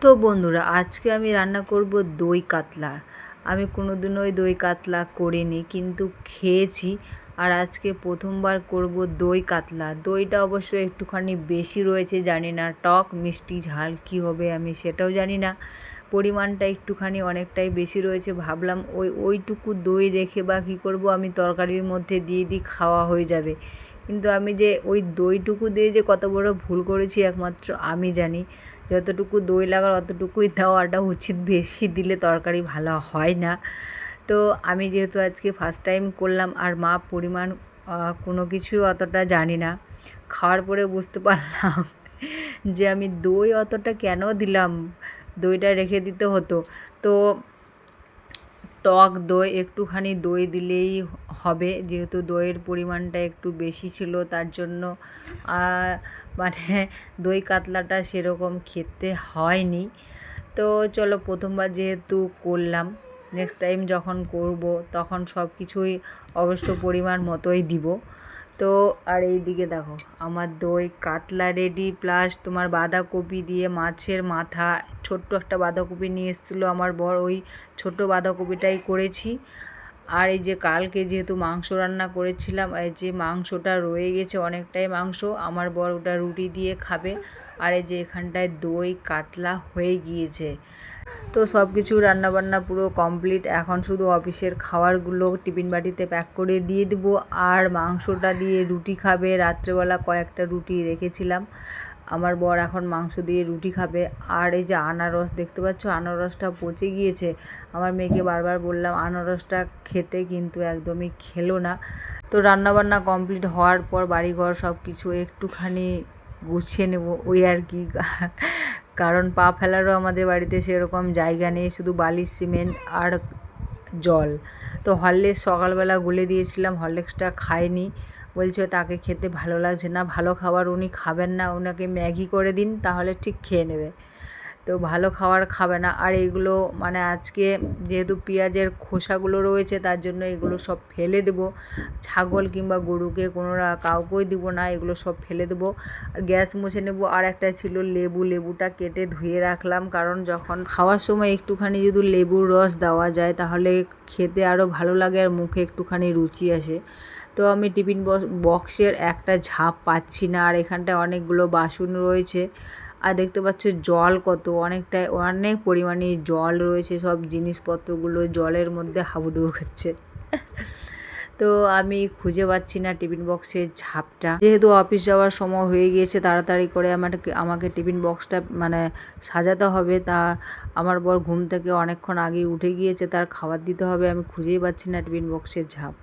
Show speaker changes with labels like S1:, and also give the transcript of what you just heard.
S1: তো বন্ধুরা, আজকে আমি রান্না করব দই কাতলা। আমি কোনোদিনও ওই দই কাতলা করিনি, কিন্তু খেয়েছি। আর আজকে প্রথমবার করব দই কাতলা। দইটা অবশ্য একটুখানি বেশি রয়েছে, জানি না টক মিষ্টি ঝাল কী হবে, আমি সেটাও জানি না। পরিমাণটা একটুখানি অনেকটাই বেশি রয়েছে। ভাবলাম ওইটুকু দই রেখে বা কী করব, আমি তরকারির মধ্যে দিয়ে দিই, খাওয়া হয়ে যাবে। কিন্তু আমি যে ওই দইটুকু দিয়ে যে কত বড় ভুল করেছি একমাত্র আমি জানি। যতটুকু দই লাগার অতটুকুই দেওয়াটা উচিত, বেশি দিলে তরকারি ভালো হয় না। তো আমি যেহেতু আজকে ফার্স্ট টাইম করলাম, আর মাপ পরিমাণ কোনো কিছুই অতটা জানি না, খাওয়ার পরে বুঝতে পারলাম যে আমি দই অতটা কেন দিলাম, দইটা রেখে দিতে হতো। তো টক দই, একটুখানি দই দিলেই হবে, যেহেতু দইয়ের পরিমাণটা একটু বেশি ছিল, তার জন্য মানে দই কাতলাটা সেরকম খেতে হয়নি। তো চলো, প্রথমবার যেহেতু করলাম, নেক্সট টাইম যখন করব তখন সব কিছুই অবশ্য পরিমাণ মতোই দিব। তো আর এই দিকে দেখো, আমার দই কাতলা রেডি, প্লাস তোমার বাঁধাকপি দিয়ে মাছের মাথা, ছোট্ট একটা বাঁধাকপি নিয়ে এসেছিলো আমার বর, ওই ছোট বাঁধাকপিটাই করেছি। আর এই যে কালকে যেহেতু মাংস রান্না করেছিলাম, এই যে মাংসটা রয়ে গেছে অনেকটাই মাংস, আমার বর ওটা রুটি দিয়ে খাবে। আর এই যে এখানটায় দই কাতলা হয়ে গিয়েছে। তো সব কিছু রান্নাবান্না পুরো কমপ্লিট। এখন শুধু অফিসের খাবারগুলো টিফিন বাটিতে প্যাক করে দিয়ে দেবো, আর মাংসটা দিয়ে রুটি খাবে। রাত্রেবেলা কয়েকটা রুটি রেখেছিলাম, আমার বর এখন মাংস দিয়ে রুটি খাবে। আর এই যে আনারস দেখতে পাচ্ছ, আনারসটা পচে গিয়েছে। আমার মেয়েকে বারবার বললাম আনারসটা খেতে, কিন্তু একদমই খেলো না। তো রান্নাবান্না কমপ্লিট হওয়ার পর বাড়িঘর সব কিছু একটুখানি গুছিয়ে নেব, ওই আর কি। কারণ পা ফেলারও আমাদের বাড়িতে সেরকম জায়গা নেই, শুধু বালি সিমেন্ট আর জল। তো হরলিক্স সকালবেলা গুলে দিয়েছিলাম, হরলিক্সটা খায়নি, বলছে তাকে খেতে ভালো লাগছে না, ভালো খাবার উনি খাবেন না, ওনাকে ম্যাগি করে দিন তাহলে ঠিক খেয়ে নেবে। তো ভালো খাবার খাবে না। আর এগুলো মানে আজকে যেহেতু পেঁয়াজের খোসাগুলো রয়েছে, তার জন্য এগুলো সব ফেলে দেবো। ছাগল কিংবা গরুকে কাউকেই দেবো না, এগুলো সব ফেলে দেবো। আর গ্যাস মুছে নেবো। আর একটা ছিল লেবুটা কেটে ধুয়ে রাখলাম, কারণ যখন খাওয়ার সময় একটুখানি যদি লেবুর রস দেওয়া যায় তাহলে খেতে আরও ভালো লাগে, আর মুখে একটুখানি রুচি আসে। তো আমি টিফিন বক্সের একটা ঝাঁপ পাচ্ছি না, আর এখানটায় অনেকগুলো বাসন রয়েছে। আর দেখতে পাচ্ছ জল কত, অনেক পরিমাণে জল রয়েছে, সব জিনিসপত্রগুলো জলের মধ্যে হাবুডুবু খাচ্ছে। তো আমি খুঁজে পাচ্ছি না টিফিন বক্সের ঝাঁপটা। যেহেতু অফিস যাওয়ার সময় হয়ে গিয়েছে, তাড়াতাড়ি করে আমাকে টিফিন বক্সটা মানে সাজাতে হবে। তা আমার বর ঘুম থেকে অনেকক্ষণ আগেই উঠে গিয়েছে, তার খাবার দিতে হবে, আমি খুঁজেই পাচ্ছি না টিফিন বক্সের ঝাঁপ।